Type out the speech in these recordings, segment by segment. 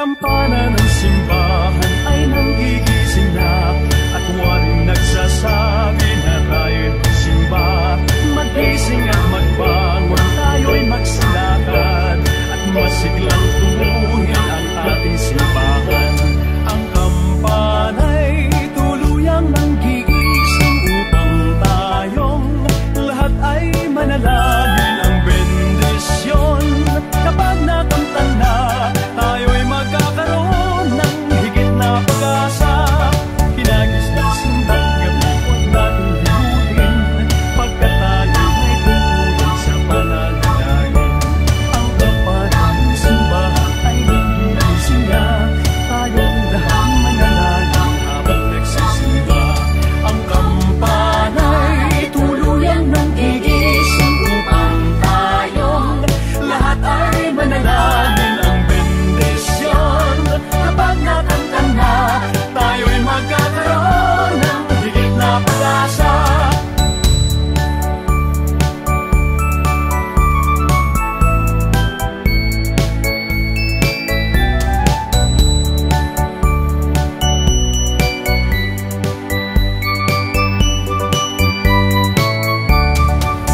kampana ng simbahan ay nanggigising na, at waring nagsasabi na tayo'y magsimba. Magising at magbangon, tayo'y magsilakad, at masiglang tumuhin ang ating simbahan. Ang kampana'y tuluyang nanggigising upang tayong lahat ay manalangin ang bendisyon. Kapag nakanta na, tayo'y magkakaroon ng higit na pag-asa. Hinagis ng simbang gabi, huwag natin hilutin, pagkat tayo may tungkulin sa pananalangin. Ang kampana ng simbahan ay nagigising na, tayong lahat manalangin habang nagsisimba. Ang kampana'y tuluyang nanggigising upang tayong lahat ay manalangin ang bendisyon. Kapag nakanta na, tayo'y magkakaroon ng higit na pag-asa.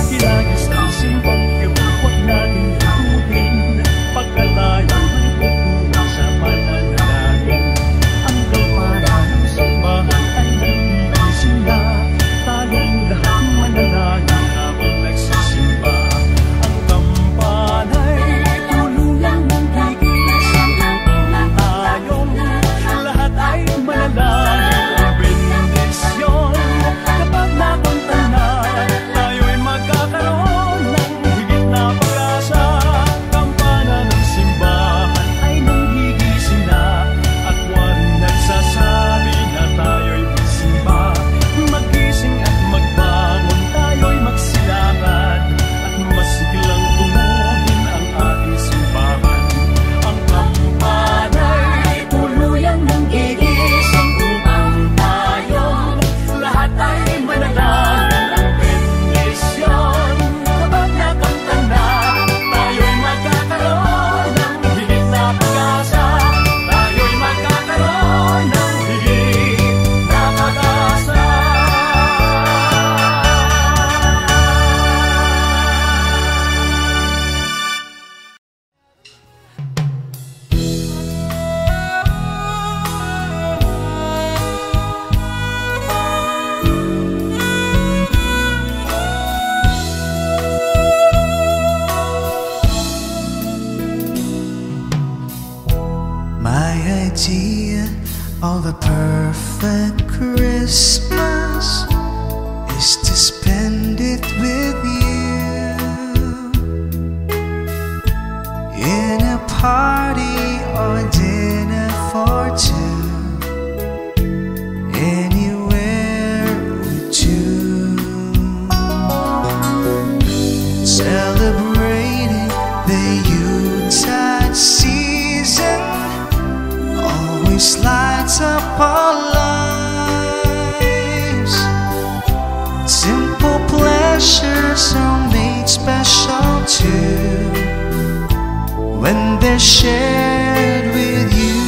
Hinagis ng simbang gabi, huwag natin hilutin, pagkat tayo may tungkulin sa pananalangin. Ang kampana ng simbahan ay nagigising na, tayong lahat manalangin habang nagsisimba. Ang kampana'y tuluyang nanggigising upang tayong lahat ay manalangin ang bendisyon. Kapag nakanta na, tayo'y magkakaroon ng higit na pag-asa. Kampana ng simbahan ay nanggigising na, at waring nagsasabi na tayo'y magsimba. Magising at magbangon, tayo'y magsilakad, at masiglang tumuhin ang ating simbahan. Ang kampana'y tuluyang nanggigising upang tayong lahat ay manalangin ang bendisyon. Kapag nakanta na, tayo'y magkakaroon ng higit na pag-asa. Tayo'y magkakaroon ng higit na pag-asa. My idea of a perfect Christmas is to spend it with you in a party or dinner for two, anywhere with you, celebrating the Yuletide season always lights up our lives. Simple pleasures are made special too when they're shared with you.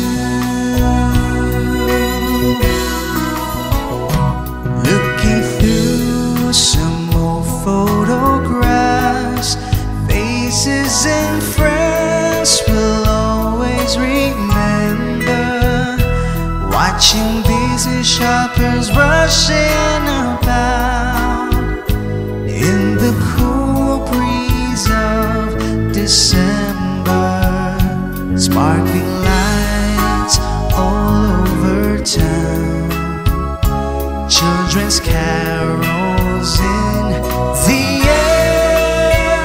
Looking through some old photographs, faces and friends will always remember. Watching busy shoppers rushing about in the cool breeze of December, sparkling lights all over town, children's carols in the air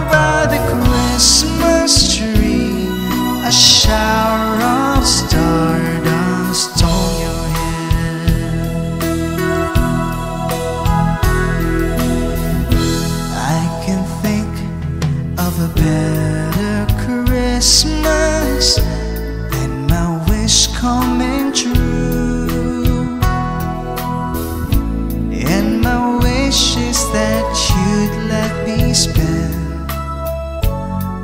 by the Christmas tree, a shower of stardust on your head. I can think of a better Christmas than my wish coming true, and my wish is that you'd let me spend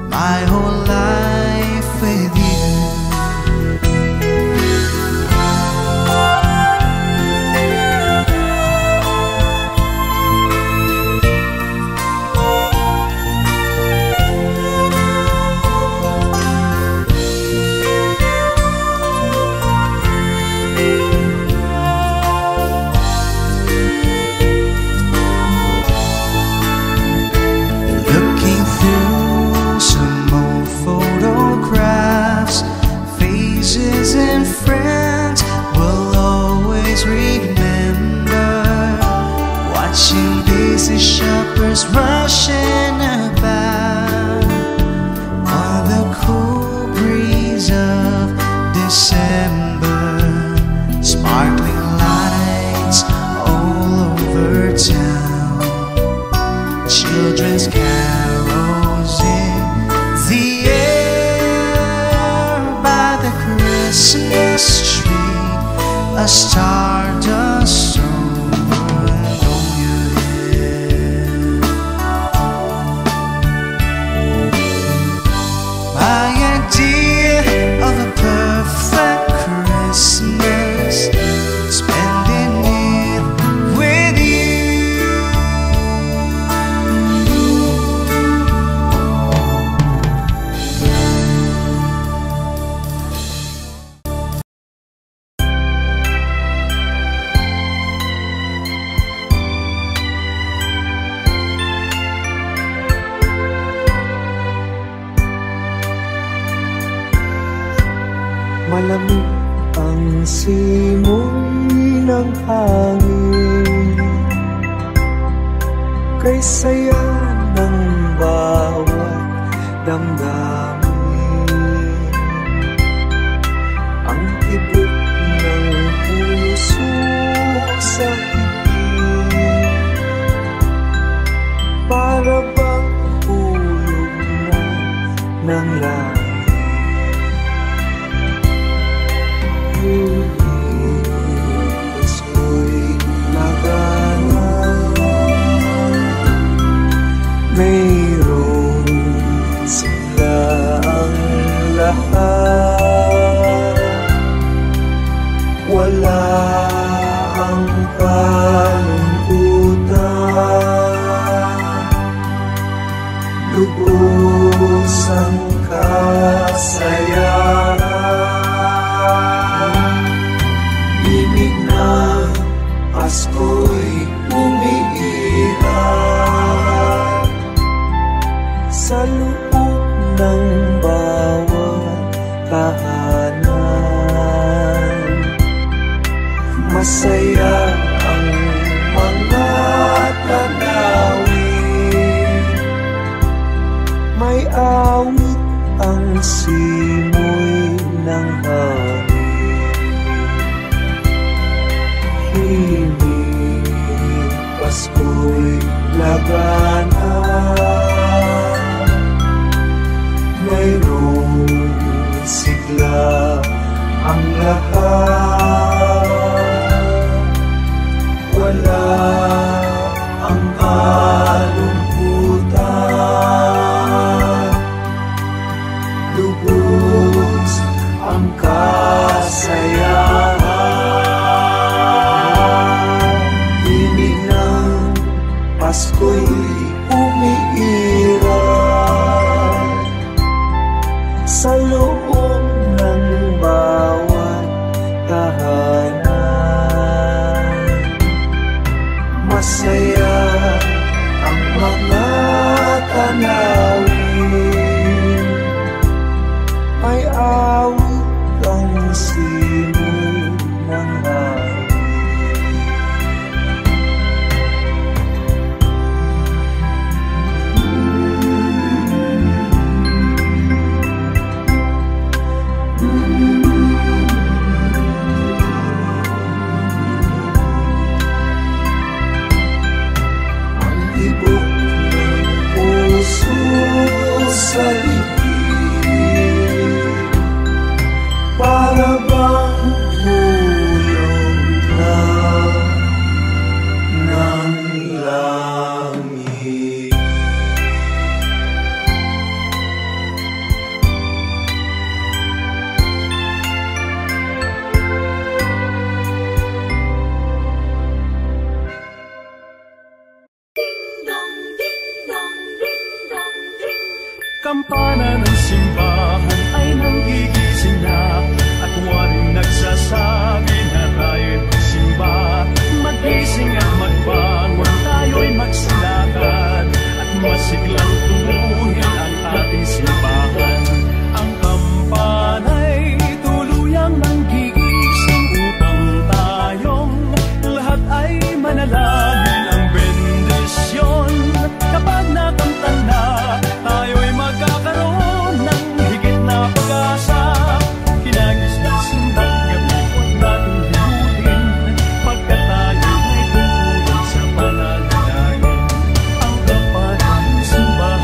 my whole life with you. stardust over your head. My idea of a perfect Christmas, spending it with you. Malamig ang simoy ng hangin, kay saya ng bawat damdamin. Ang tibok ng puso sa higit, para bang hulog na ng langit. Pasko'y nagana, mayroon sila ang lahat. Wala ang kalungkutan, lubos ang kasayahan. Pasko'y umiiral sa loob ng bawat tahanan. Masaya ang mga tanawin, may awit ang simoy ng hangin. Pasko'y labanan, mayroong sigla ang lahat. Wala ang kalungkutan, lubos ang kasayahan. Pasko'y umiiral sa loob ng bawat tahanan. Masaya ang mga tanawin, may awit ang simoy ng hangin. Sa ligid, para bang hulog na ng langit. Kampana ng simbahan ay nanggigising na, at waring nagsasabi na tayo'y magsimba. Magising at magbangon, tayo'y magsilakad, at masiglang tumuhin ang ating simbahan. Ang kampana'y tuluyang nanggigising upang tayong lahat ay manalangin ang bendisyon. Kapag nakanta na, tayo'y magkakaroon ng higit na pag-asa. Kinagis ng simbang gabi, huwag natin himutin, pagkat tayo ay tumuhin sa pananalangin. Ang kapatid ng simbahan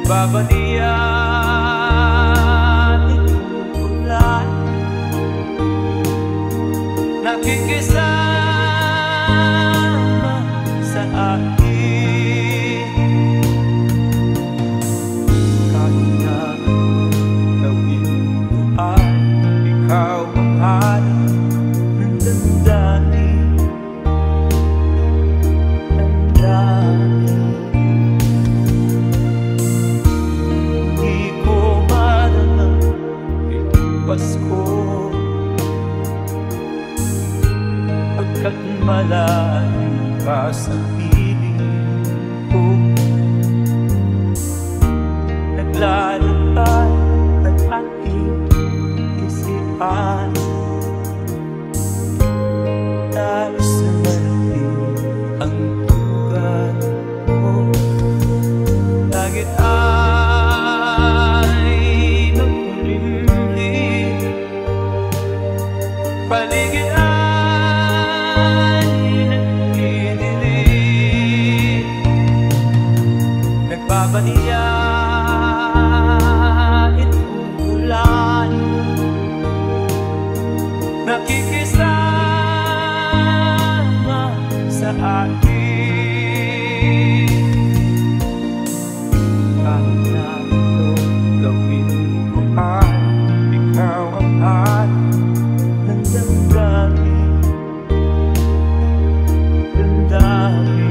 Nagbabaniyan itong ulan, nakikisama sa akin. Kahit na gawin ko ay ikaw ang hanap ng damdamin. Di ko maramang itong Pasko, pagkat malayo ka sa piling ko. Naglalakad ang aking isipan, dahil sa malalim ang tugat mo. Langit ay nagkulimlim, paligid ay nagdidilim. Nagbabaniya itong ulan, nakikisama sa akin. Kahit na ito gawin ko ay ikaw ang hanap ng damdamin. Langit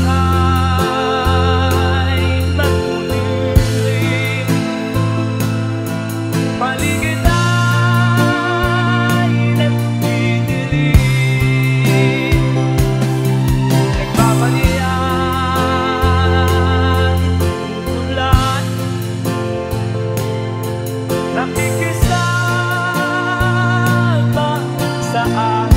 ay nagkulimlim, paligid ay nagdidilim. Nagbabaniyan itong ulan, nakikisama sa akin.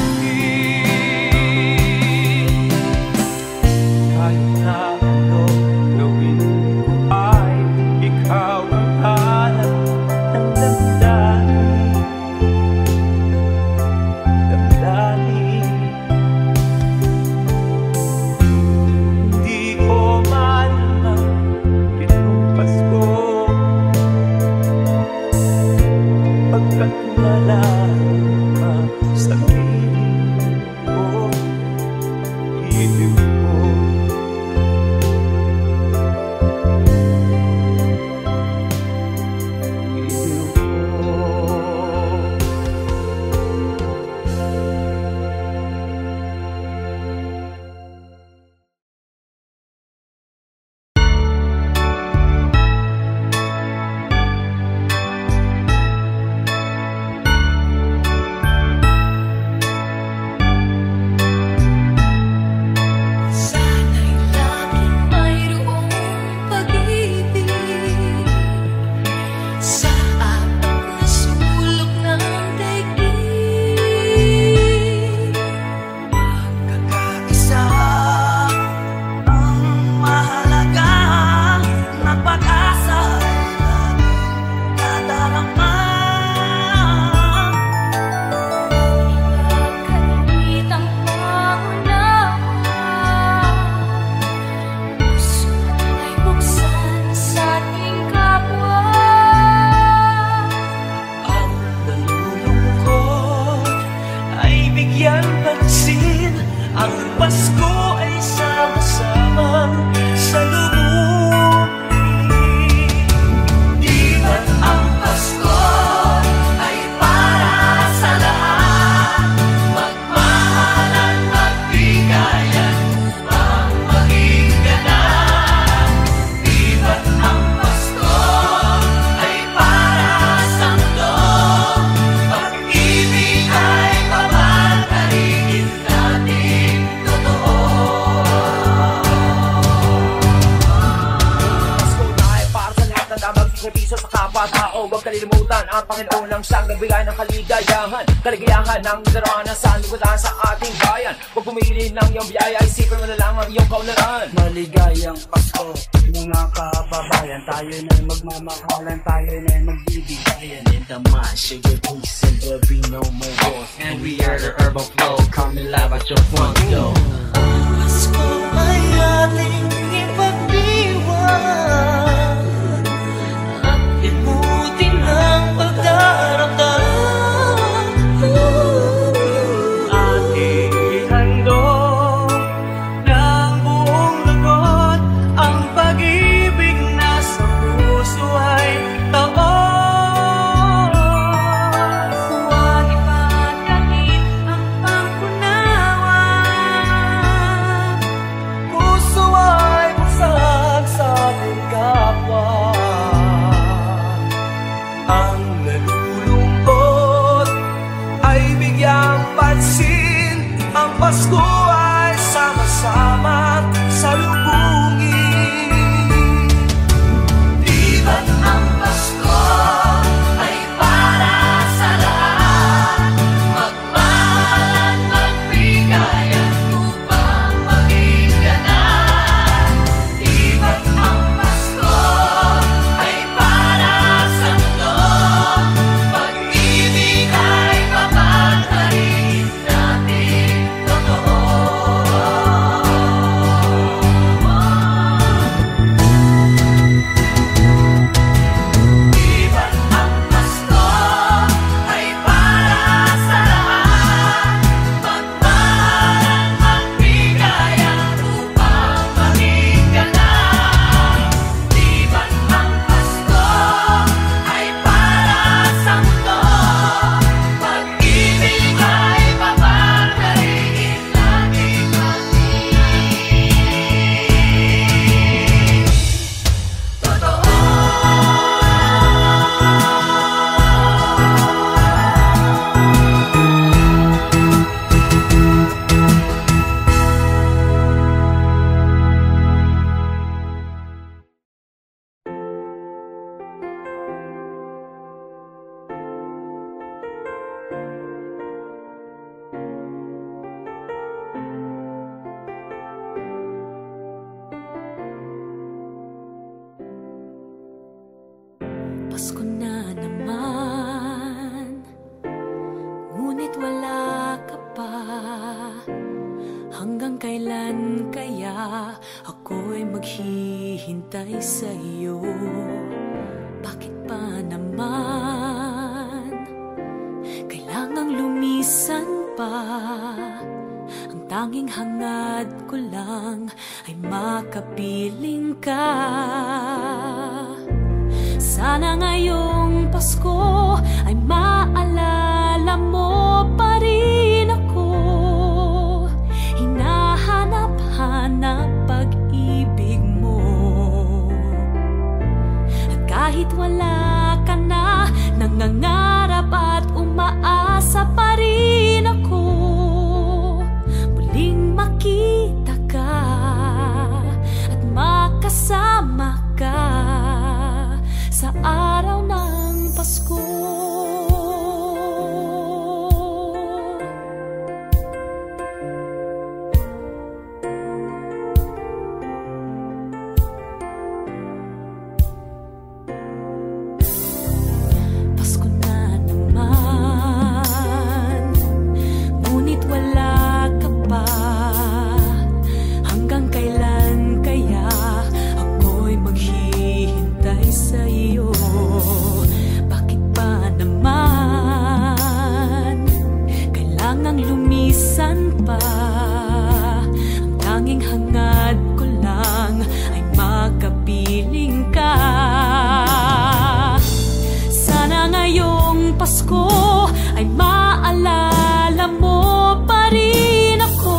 Kahit na anong gawin ko ay ikaw ang hanap ng damdamin. Di ko malamang itong Pasko, pagkat malayo ka sa piling ko. Iliw mo, iliw mo. Sana'y laging mayroong pag-ibig sa apat na sulok ng daigdig. Kakaisa ang mahalaga na pag-asa ay laging tadarama. Ipagkalitang pangunawa, puso ay buksan sa ating kapwa. Ang nalulungkot ay bigyan pansin, ang Pasko ay sama-samang salubungin. Di ba't ang Pasko ay para sa lahat? Magmahalan, magbigayan upang maging ganap. Di ba't ang Pasko ay para sa mundo? Pag-ibig ay pamamarigin natin totoo. ang Panginoon lang siyang nagbigay ng kaligayahan, kaligayahan ng darana sa likutan sa ating bayan. Huwag pumili ng iyong biyaya, isipin mo na lang ang iyong kaunlaran. Maligayang Pasko, mga kababayan. Tayo na'y magmamahalan, tayo na'y magbibigayan. In the mind, sugar peace and there'll be no more wars. And we are the urban flow, coming live at your front door. Pasko ay ating ipagdiwang at ibuti ng pagdaramdam. Ating ihandog ng buong lugod ang pag-ibig na sa puso ay taon. Huwag ipagkait ang pangkunawa. Puso ay busag sa ating kapwa. Ang nalulungkot ay bigyang pansin. Ang Pasko ay sama-sama salubungin. Di ba't ang Pasko ay para sa lahat? Magmahalan, magbigayan upang maging ganap. Di ba't ang Pasko ay para sa mundo? Pag-ibig ay papagharin natin totoo. Di ba't ang Pasko ay para sa lahat? Magmahalan, magbigayan upang maging ganap. Di ba't ang Pasko ay para sa mundo? Pag-ibig ay papagharin natin totoo. Pasko na naman, ngunit wala ka pa. Hanggang kailan kaya ako'y maghihintay sa iyo? Bakit pa naman kailangang lumisan pa? Ang tanging hangad ko lang ay makapiling ka. Sana ngayong Pasko ay maalala mo pa rin ako. Hinahanap-hanap pag-ibig mo. At kahit wala ka na, nangangarap at umaasa pa rin ako. Muling makita ka at makasama ka sa araw ng Pasko. Pasko na naman, ngunit wala ka pa. Hanggang kailan kaya ako'y maghihintay sa iyo? Bakit pa naman kailangang lumisan pa? Ang tanging hangad ko lang ay makapiling ka. Sana ngayong Pasko ay maalala mo pa rin ako.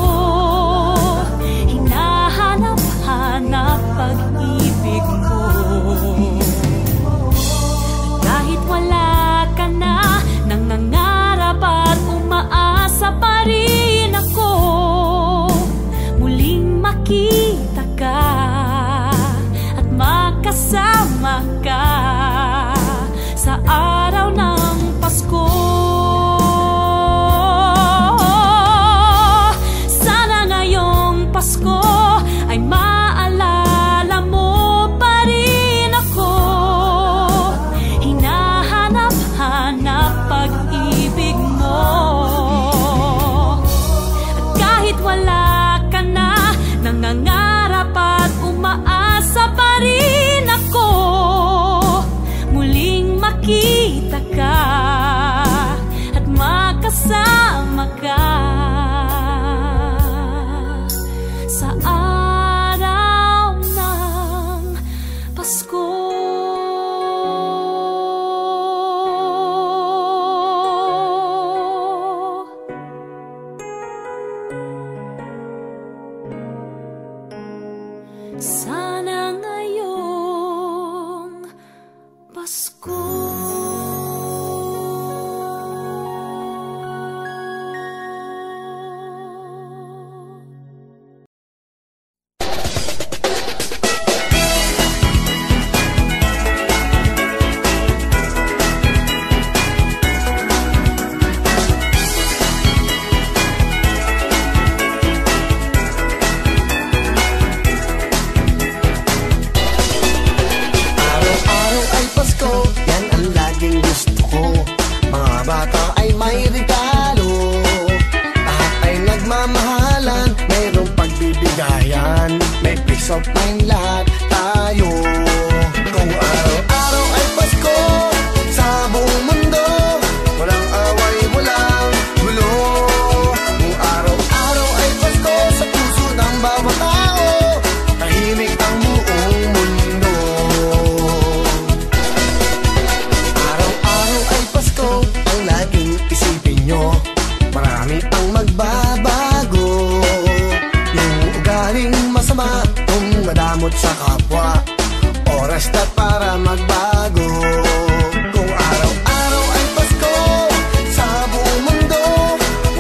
Hinahanap-hanap pag-ibig mo. Kahit wala ka na, nangangarap at umaasa pa rin ako. ka sa araw ng Pasko. Sana ngayong Pasko of mind lahat tayo. Kung araw-araw ay Pasko sa buong mundo, walang away, walang gulo. Kung araw-araw ay Pasko sa puso ng bawat tao, tahimik ang buong mundo. Araw-araw ay Pasko, ang laging isipin nyo, marami ang magbabago. Yung ugaling masama, madamot sa kapwa, oras na para magbago. Kung araw-araw ay Pasko sa buong mundo,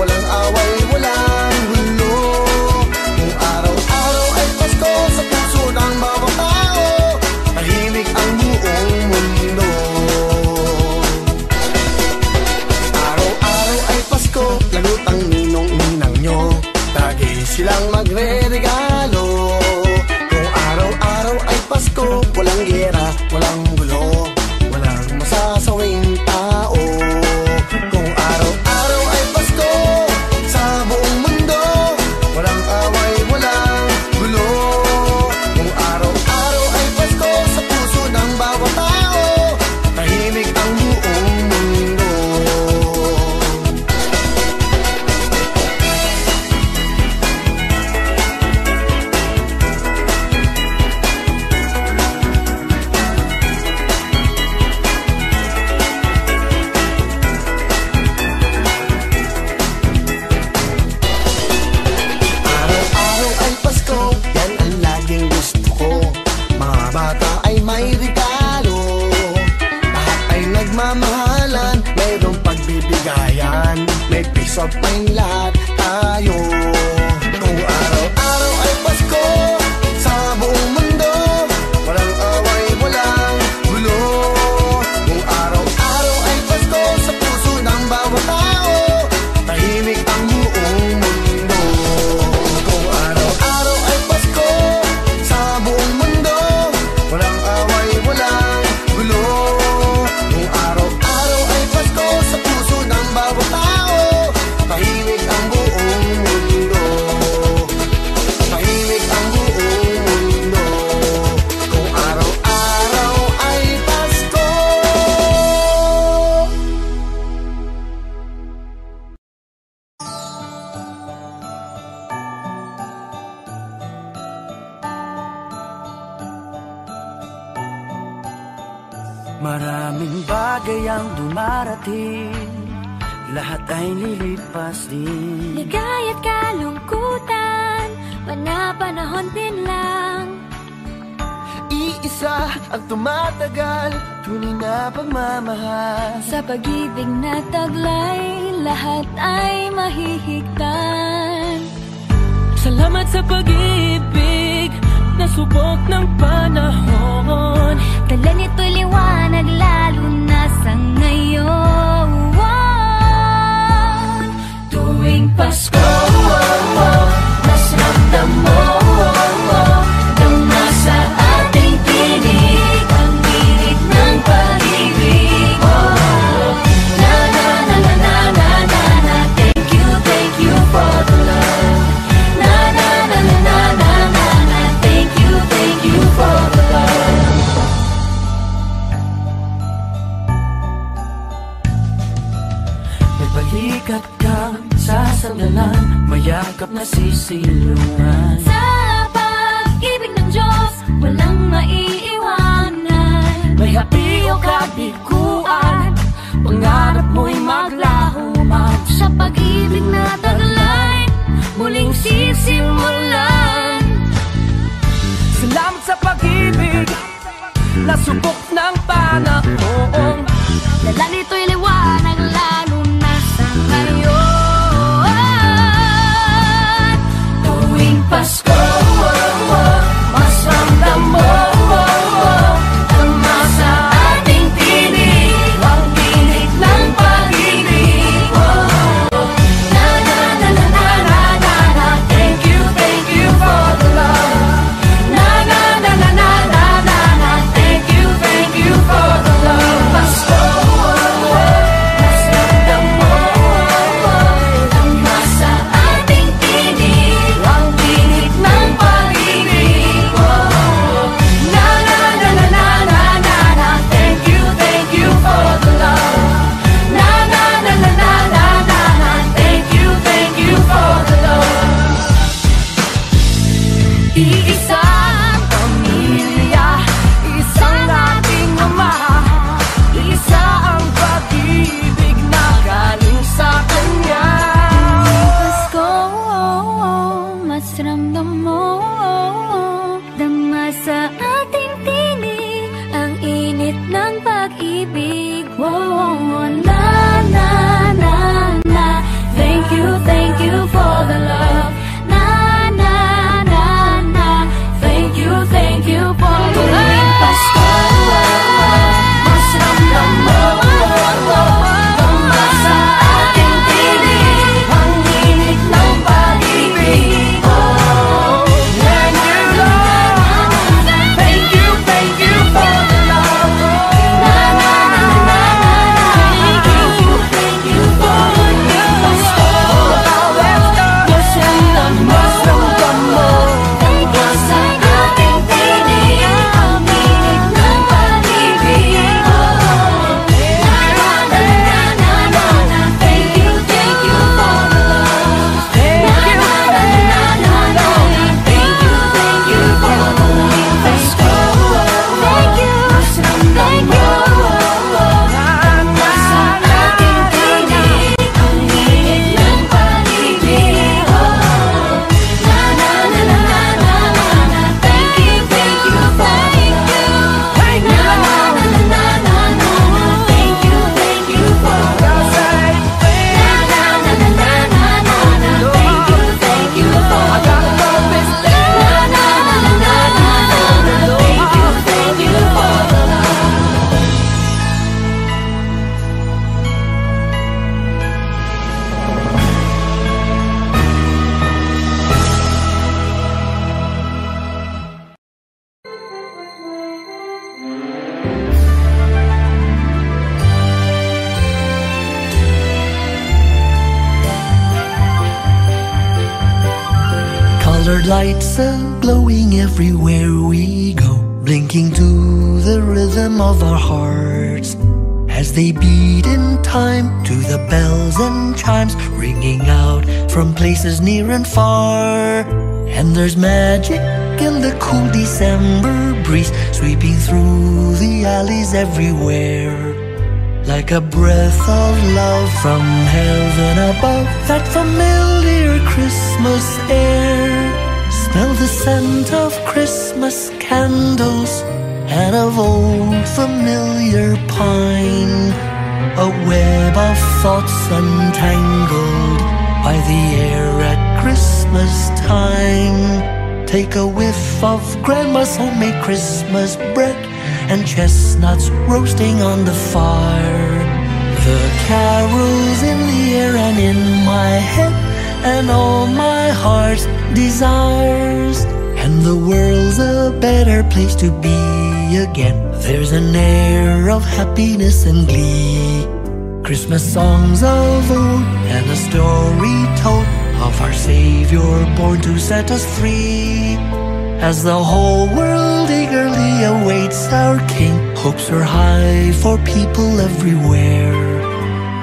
walang away, walang gulo. Kung araw-araw ay Pasko sa puso ng bawat tao, tahimik ang buong mundo. Araw-araw ay Pasko, lagot ang ninong-ninang nyo, lagi silang magre-regalo. Araw-araw ay Pasko, walang gera, walang gulo, walang masasawing tao. Kung araw-araw ay Pasko sa buong mundo, walang away, walang gulo. Kung araw-araw ay Pasko sa puso ng bawat tao, tahimik ang buong mundo. May regalo, lahat ay nagmamahalan, mayroong pagbibigayan, may peace of mind lahat tayo. Kung araw-araw ay Pasko sa buong mundo, walang away, walang gulo. Kung araw-araw ay Pasko sa puso ng bawat tao, tahimik ang buong mundo. Kung araw-araw ay Pasko sa buong mundo, walang away, walang gulo. Kung araw-araw ay Pasko sa puso ng bawat tao, tahimik ang buong mundo. Tahimik ang buong mundo. Kung araw-araw ay Pasko. Maraming bagay ang dumarating, lahat ay lilipas din. Ligaya't kalungkutan, panapanahon din lang. Iisa ang tumatagal, tunay na pagmamahal. Sa pag-ibig na taglay, lahat ay mahihigtan. Salamat sa pag-ibig, nasubok ng panahon. Dala nito'y liwanag, lalo na sa ngayon. Tuwing Pasko, mas ramdam mo nang nasa ating tinig ang birit ng pag-ibig. Na na na na na na na na, thank you for the love. Na na na na na na na na, thank you for the love. May balikat kang masasaglalan, mayakap na sisilungan. Sa pag-ibig ng Diyos, walang maiiwanan. May hapi o kabiguan, pangarap mo'y maglaho man. Sa pag-ibig na taglay, muling sisimulan. Salamat sa pag-ibig na subok ng panahon. Dala nito'y liwanag lalo na sa ngayon. Tuwing Pasko, mas ramdam mo tama sa ating tinig ang tinig ng pag-ibig. Na na na na na na na na. Thank you for the love. Na na na na na na na na. Thank you for the love. Pasko, mas ramdam mo tama sa ating tinig ang tinig ng pag-ibig. Na na na na na na na na. Thank you for the love. Na na na na na na na na. Thank you for the love. Iisang pamilya, isang ating ama, isa ang pag-ibig na galing sa Kanya. Pasko, mas ramdam mo dama sa ating tinig ang init ng pag-ibig. Na na na na. Thank you for the love. Na na na na. Thank you for the love. Pasko, mas ramdam mo tama sa ating tinig ang init ng pag-ibig. When you love, thank you for the love. Na na na na na na. Thank you for the love. Pasko, mas ramdam mo tama sa ating tinig ang init ng pag-ibig. Na na na na na na. Thank you for the love. Na na na na na na. Thank you for the love. Pasko, mas ramdam mo tama sa ating tinig ang init ng pag-ibig. Na na na na na na na. Thank you for the love. Na na na na na na na. Thank you for the love. Na na na na na na na na. Thank you for the love. Na na na na na na na. Thank you for the love. Colored lights are glowing everywhere we go, blinking to the rhythm of our hearts as they beat in time to the bells and chimes ringing out from places near and far. And there's magic in the cool December breeze sweeping through the alleys everywhere, like a breath of love from heaven above. That familiar Christmas air, smell the scent of Christmas candles and of old familiar pine, a web of thoughts untangled by the air at Christmas time. Take a whiff of Grandma's homemade Christmas bread and chestnuts roasting on the fire. The carols in the air and in my head, and all my heart's desires, and the world's a better place to be again. There's an air of happiness and glee, Christmas songs of old, and a story told of our Savior born to set us free. As the whole world eagerly awaits our King, hopes are high for people everywhere.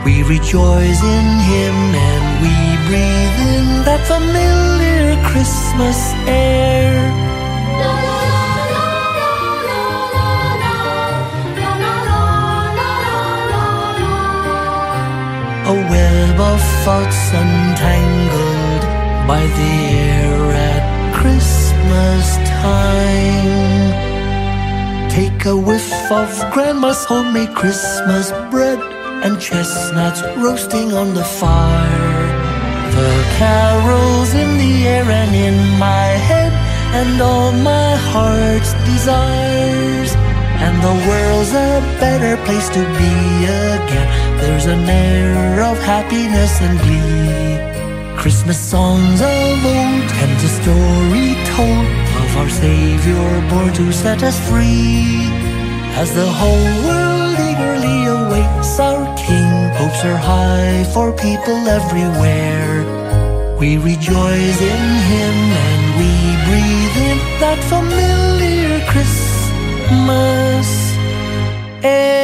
We rejoice in Him and we breathe in that familiar Christmas air. A web of thoughts untangled by the air at Christmas time. Take a whiff of Grandma's homemade Christmas bread and chestnuts roasting on the fire. The carols in the air and in my head, and all my heart's desires. And the world's a better place to be again. There's an air of happiness and glee. Christmas songs of old and the story told of our Savior born to set us free. As the whole world eagerly awaits our King, hopes are high for people everywhere. We rejoice in Him and we breathe in that familiar Christmas air.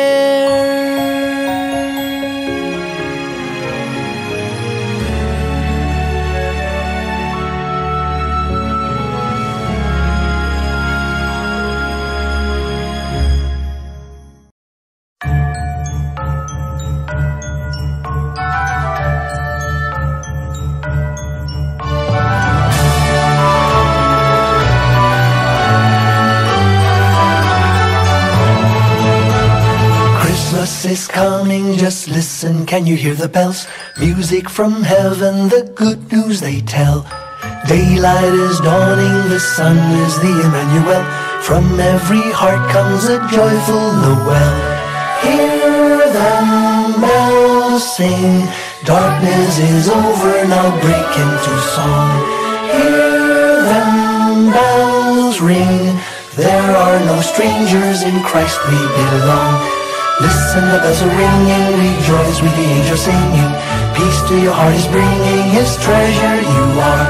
Christmas is coming, just listen, can you hear the bells? Music from heaven, the good news they tell. Daylight is dawning, the sun is the Emmanuel. From every heart comes a joyful Noel. Hear them bells sing, darkness is over, now break into song. Hear them bells ring, there are no strangers, in Christ we belong. Listen, the bells are ringing, rejoice with the angels singing. Peace to your heart is bringing, His treasure you are.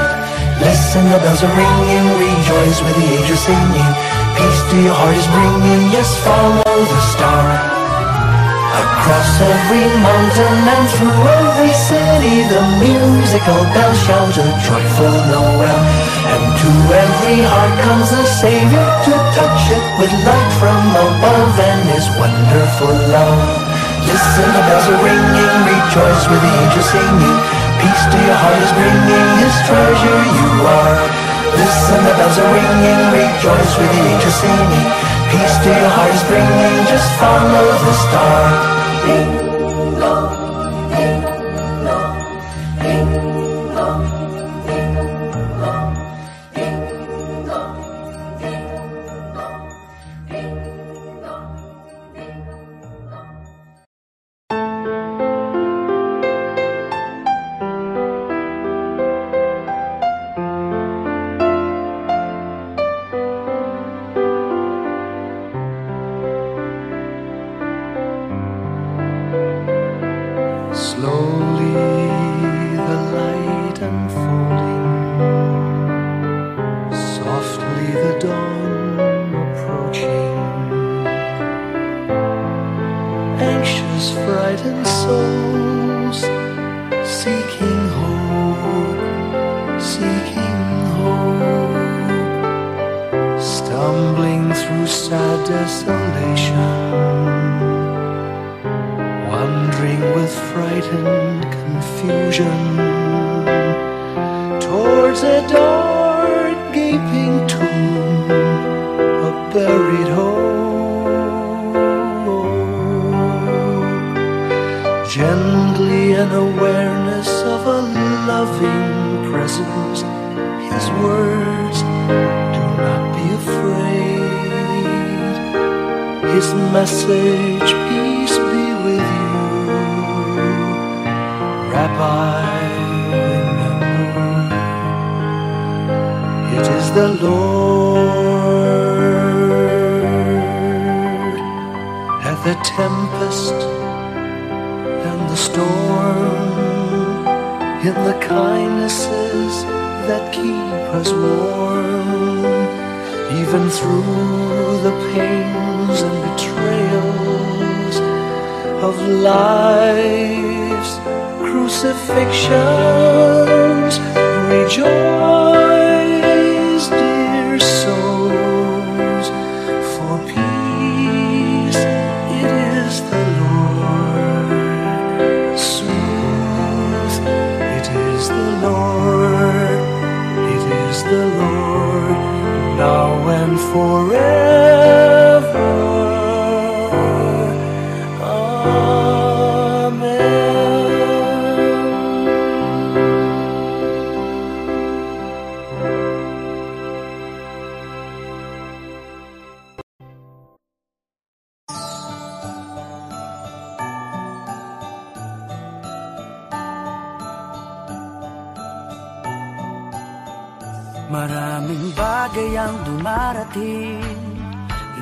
Listen, the bells are ringing, rejoice with the angels singing. Peace to your heart is bringing, yes, follow the star. Across every mountain and through every city, the musical bells shout a joyful Noel. And to every heart comes the Savior to touch it with light from above and His wonderful love. Listen, the bells are ringing, rejoice with the angels singing. Peace to your heart is bringing, His treasure you are. Listen, the bells are ringing, rejoice with the angels singing. Peace to your heart is bringing, just follow the star. Ding dong, ding dong, ding dong, ding dong, ding dong, ding dong, ding dong, ding dong. Slowly the light unfolding, softly the dawn approaching. Anxious, frightened souls seeking hope, stumbling through sad desolation, wandering with frightened confusion towards a dark gaping tomb, a buried hope. Gently an awareness of a loving presence, His words, do not be afraid. His message, peace be with you. Rabbi, remember, it is the Lord. At the tempest and the storm, in the kindnesses that keep us warm, even through the pains and betrayals of life's crucifixion. Lord, it is the Lord, now and forever. Maraming bagay ang dumarating,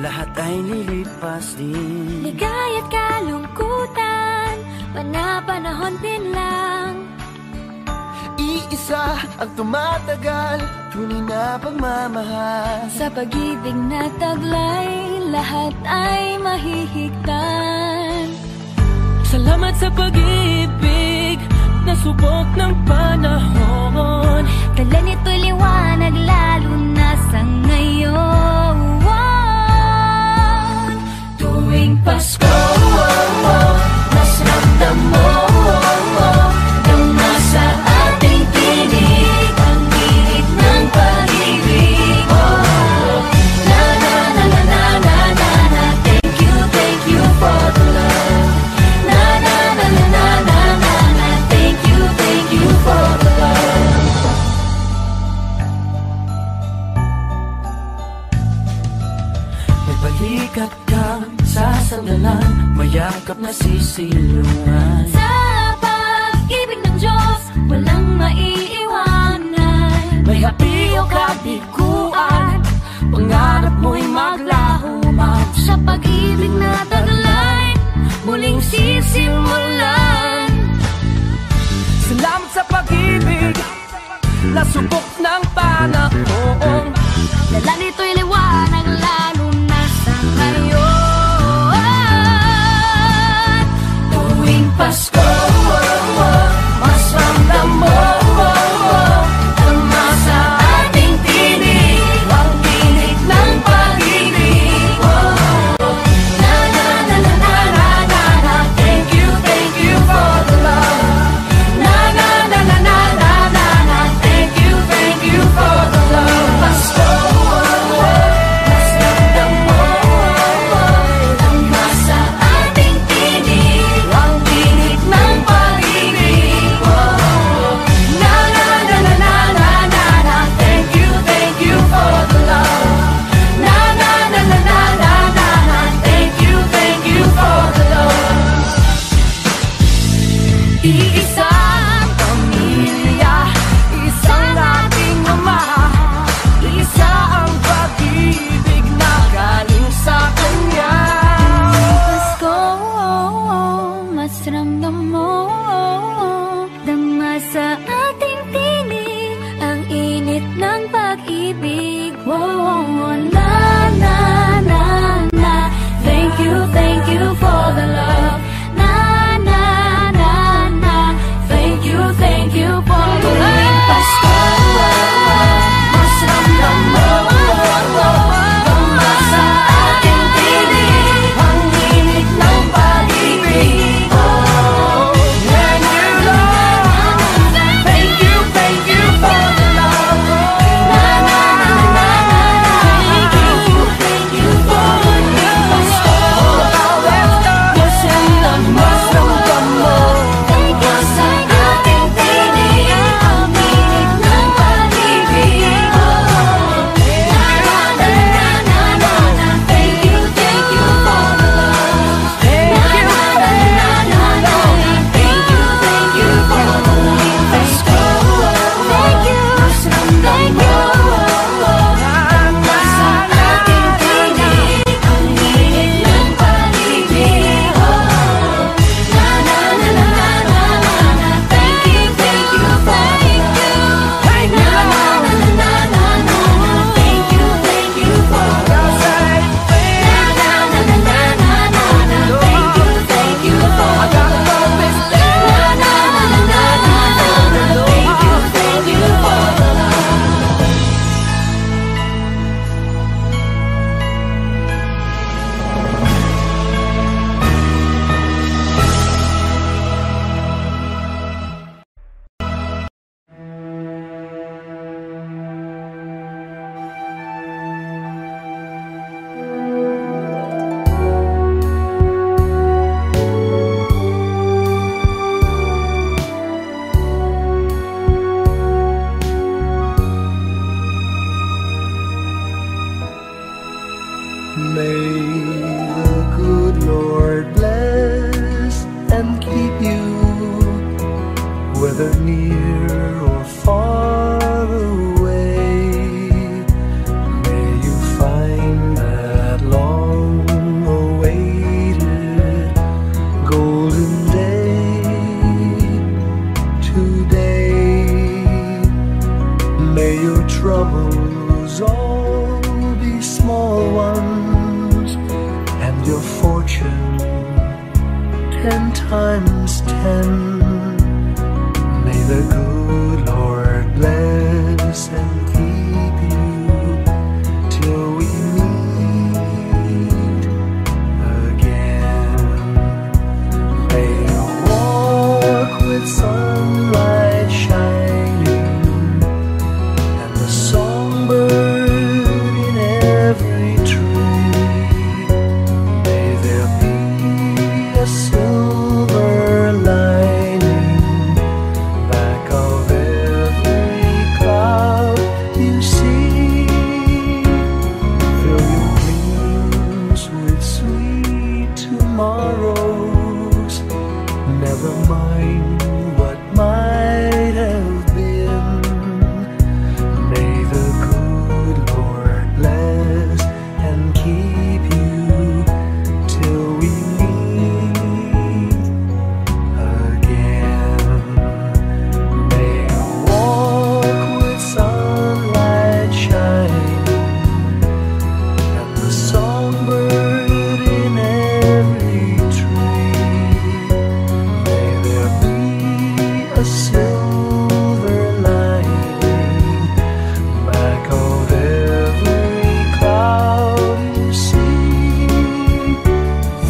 lahat ay lilipas din. Ligaya't kalungkutan, panapanahon din lang. Iisa ang tumatagal, tunay na pagmamahal. Sa pag-ibig na taglay, lahat ay mahihigtan. Salamat sa pag-ibig, nasubok ng panahon. Dala nito'y liwanag, lalo na sa ngayon. Tuwing Pasko, mas ramdam mo, dama sa ating tinig ang init ng pag-ibig. Na na na na na na na na, thank you for the love. Na na na na na na na na, thank you for the love. May balikat kang sasandalan, mayakap na sisilungan. Sa pag-ibig ng Diyos, walang maiiwanan. May hapi o kabiguan, pangarap mo'y maglaho man. Sa pag-ibig na taglay, muling sisimulan. Salamat sa pag-ibig, nasubok ng panahon. Dala nito'y liwanag, lalo na sa ngayon. Tuwing Pasko, mas ramdam mo, dama sa ating tinig ang init ng pag-ibig. Na na na na na na na na, thank you for the love. Na na na na na na na na, thank you for the love. Pasko, mas ramdam mo, dama sa ating tinig ang init ng pag-ibig. Na na na na na na na na, thank you for the love. Na na na na na na na na, thank you for the love. Iisang pamilya, isang ating ama, isa ang pag-ibig na galing sa Kanya. Pasko, mas ramdam mo, dama sa ating tinig ang init ng pag-ibig. Na na na na, thank you for the love. Na na na na, thank you for the love. Pasko, mas ramdam mo, dama sa ating tinig ang init ng pag-ibig. And you love, thank you for the love. Na na na na na na, May your troubles all be small ones, and your fortune 10 times 10. May the good Lord bless and keep you till we meet again. May you walk with sunlight shining and the songbird in every tree. May there be a silver lining back of every cloud you see. Fill your dreams with sweet tomorrows. Never mind what might have been. May the good Lord bless and keep you till we meet again. May you walk with sunlight shining and the songbird in every tree. May there be a silver lining back of every cloud you see.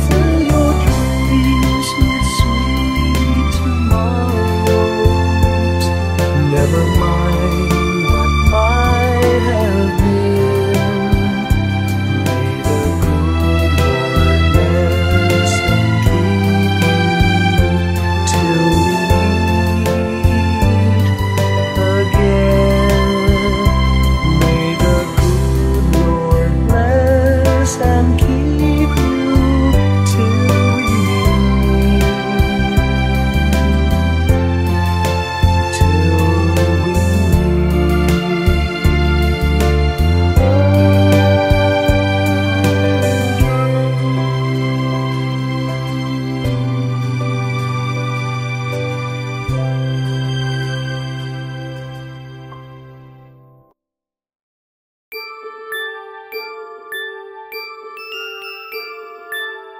Fill your dreams with sweet tomorrows. Never mind what might have been. May the good Lord bless and keep you till we meet again. May the good Lord bless and keep you till we meet.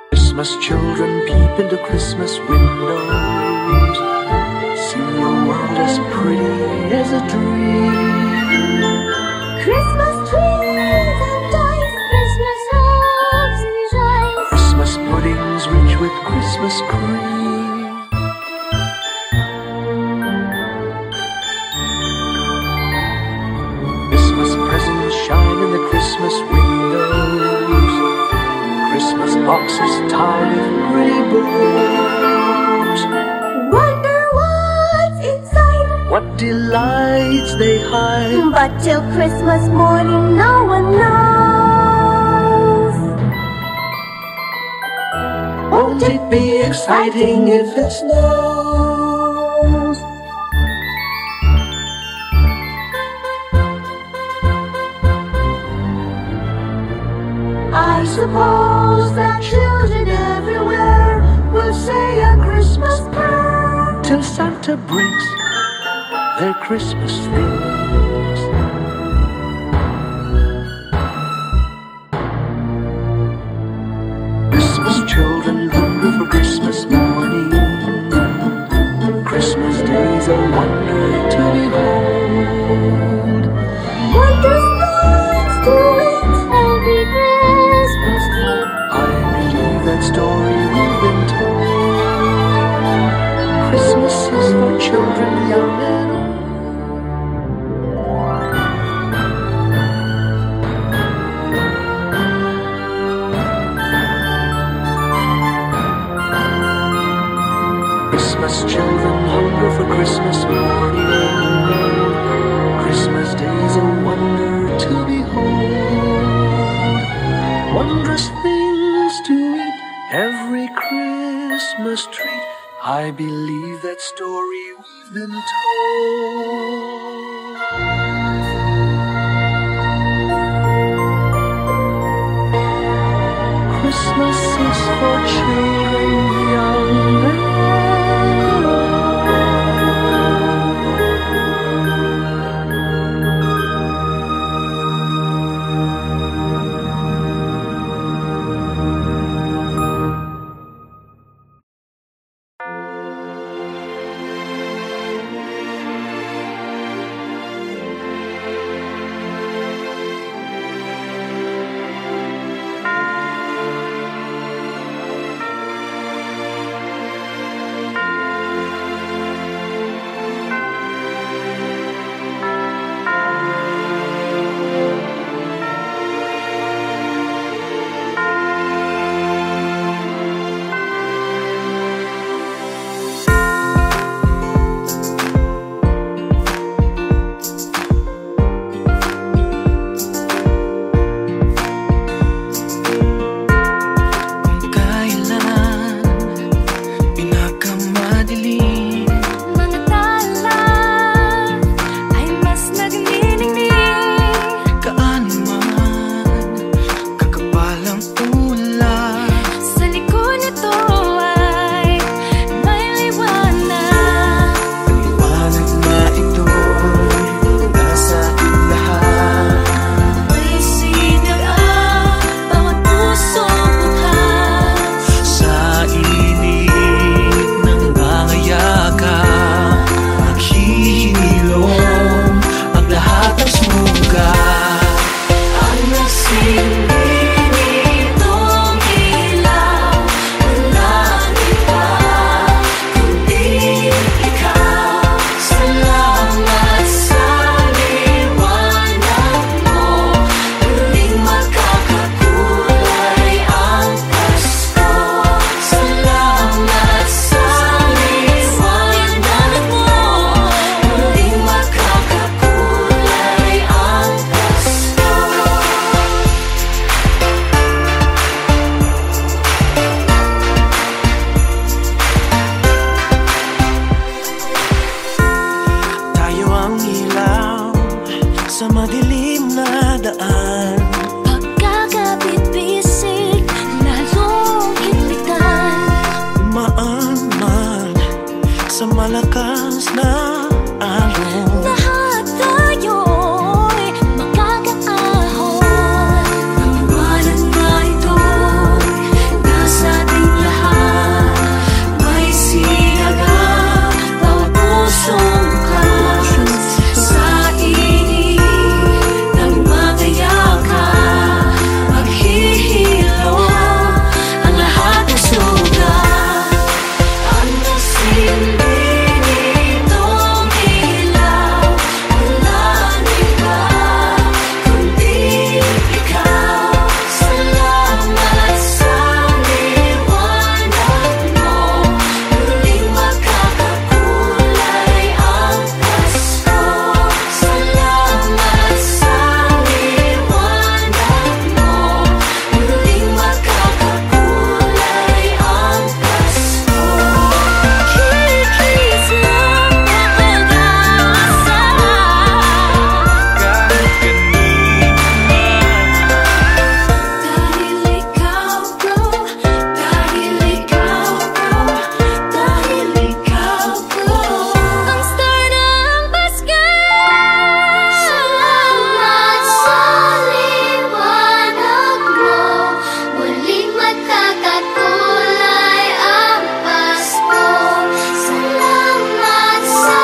Christmas children peep into Christmas windows. See your world as pretty as a dream. Christmas trees and toys, Christmas hopes and joys. Christmas puddings rich with Christmas cream. Christmas presents shine in the Christmas windows. Christmas boxes tied with pretty bows. Wonder what's inside, What delights they hide. but till Christmas morning no one knows. Won't it be exciting if it snows? I suppose that children everywhere will say a Christmas prayer Till Santa brings their Christmas things. Christmas children hunger for Christmas morning. Christmas day's a wonder to behold. Wondrous things to it every Christmas tree. I believe that story we've been told. Christmas is for children young and old. Christmas children hunger for Christmas morning. Christmas day's a wonder to behold. Wondrous things to eat, every Christmas treat. I believe that story we've been told. Christmas is for children young and old. sa madilim na daan. Pagkakabit-bisig, lalong higpitan. Umaan man sa malakas na alon. Lahat tayo'y makakaahon. Ang iwanan na ito'y nasa ating lahat. May sinaga, bawat pusong sa init ng mataya ka. Maghihilo ang lahat ng sugat. Ang nasilbi nitong ilaw, walang iba kundi ikaw. Salamat sa liwanag mo, muling makakakulay ang Pasko. Salamat sa liwanag mo, muling makakakulay ang Pasko. Kikis lang ang pag-asa. Kahit kanina Dahil ikaw bro, dahil ikaw bro, dahil ikaw bro, ang star ng Pasko. Salamat sa liwanag mo, muling magkakakulay ang Pasko. Salamat sa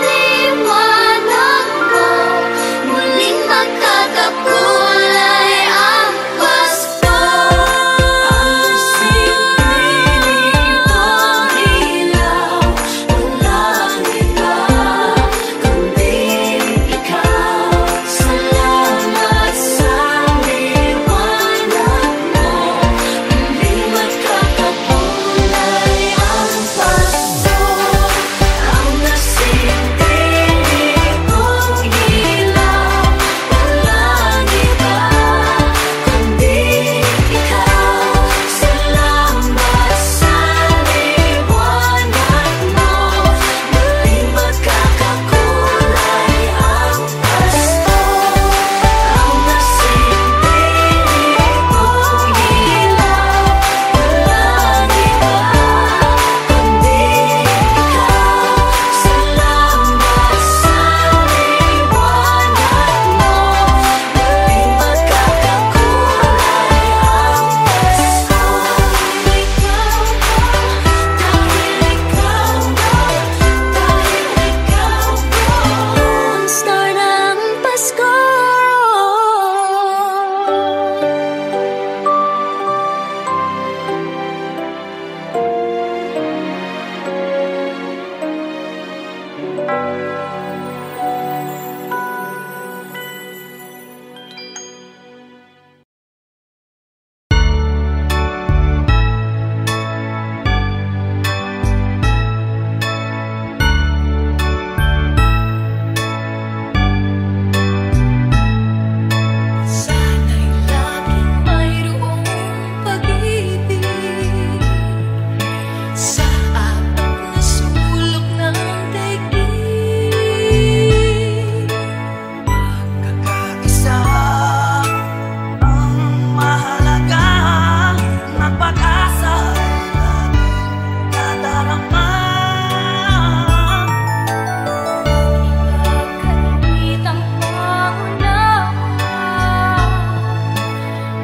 liwanag mo, muling magkakakulay ang Pasko. Ang silbi nitong ilaw, walang iba kundi ikaw. Salamat sa liwanag mo, muling magkakakulay ang Pasko. Ang nasilbi nitong ilaw, walang iba kundi ikaw. Salamat sa liwanag mo, muling magkakakulay ang Pasko. Ang nasilbi nitong ilaw, walang iba kundi ikaw. Salamat sa liwanag mo, muling magkakakulay ang Pasko. Dahil ikaw bro, dahil ikaw bro, ang star ng Pasko. Sana'y laging mayroong pag-ibig sa apat na sulok ng daigdig. Kakaisa ang mahalaga na pag-asa ay laging tadarama. Ipagkaloob ang pangunawa,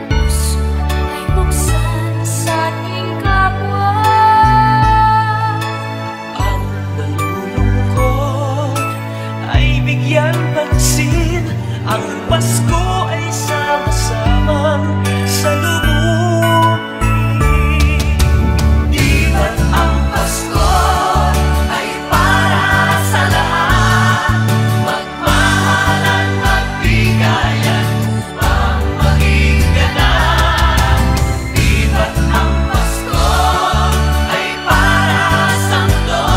puso ay buksan sa ating kapwa. Ang nalulungkot ay bigyan pansin. Ang Pasko ay sama-samang salubungin. Di ba't ang Pasko ay para sa lahat? Magmahalan, magbigayan upang maging ganap. Di ba't ang Pasko ay para sa mundo?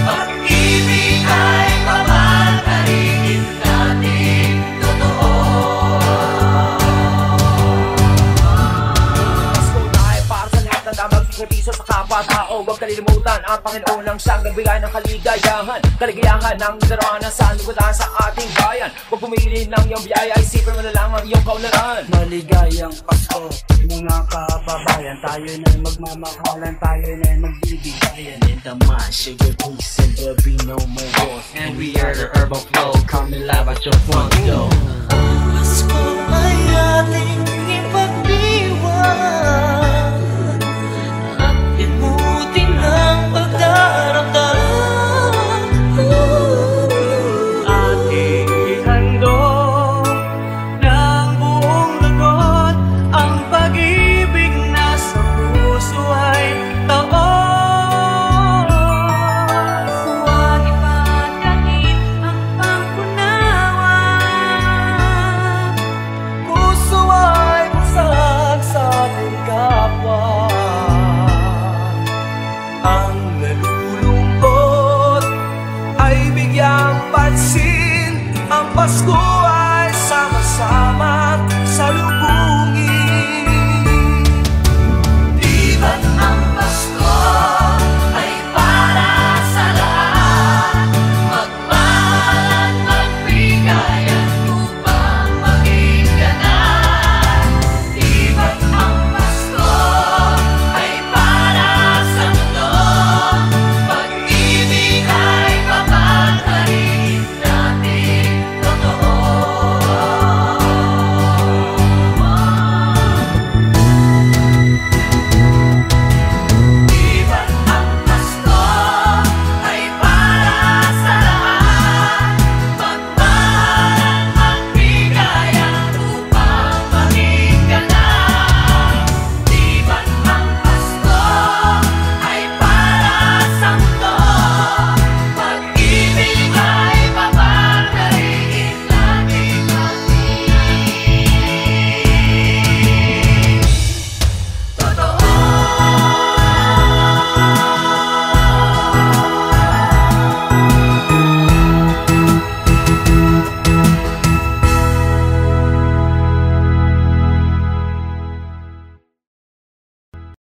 Pag-ibig ay papagalingin natin totoo. kalilimutan ang Panginoon ng siyang nagbigay ng kaligayahan. Kaligayahan ng darana sa lugatan sa ating bayan. Huwag pumili ng iyong biyaya, isipin mo na lang ang iyong kaunlaran. Maligayang Pasko, mga kababayan. Tayo na'y magmamahalan, tayo na'y magbibigayan. In the mind, sugar peace and there'll be no more wars. And we are the urban flow, coming live at your front door. Pasko ay ating ipagdiwang at imutin ng pagdaramdam. Ating ihandog ng buong lugod ang pag-ibig na sa puso ay taon. Huwag ipagkait ang pangkunawa. Puso ay busag sa ating kapwa. Ang nalulungkot ay bigyang pansin. Ang Pasko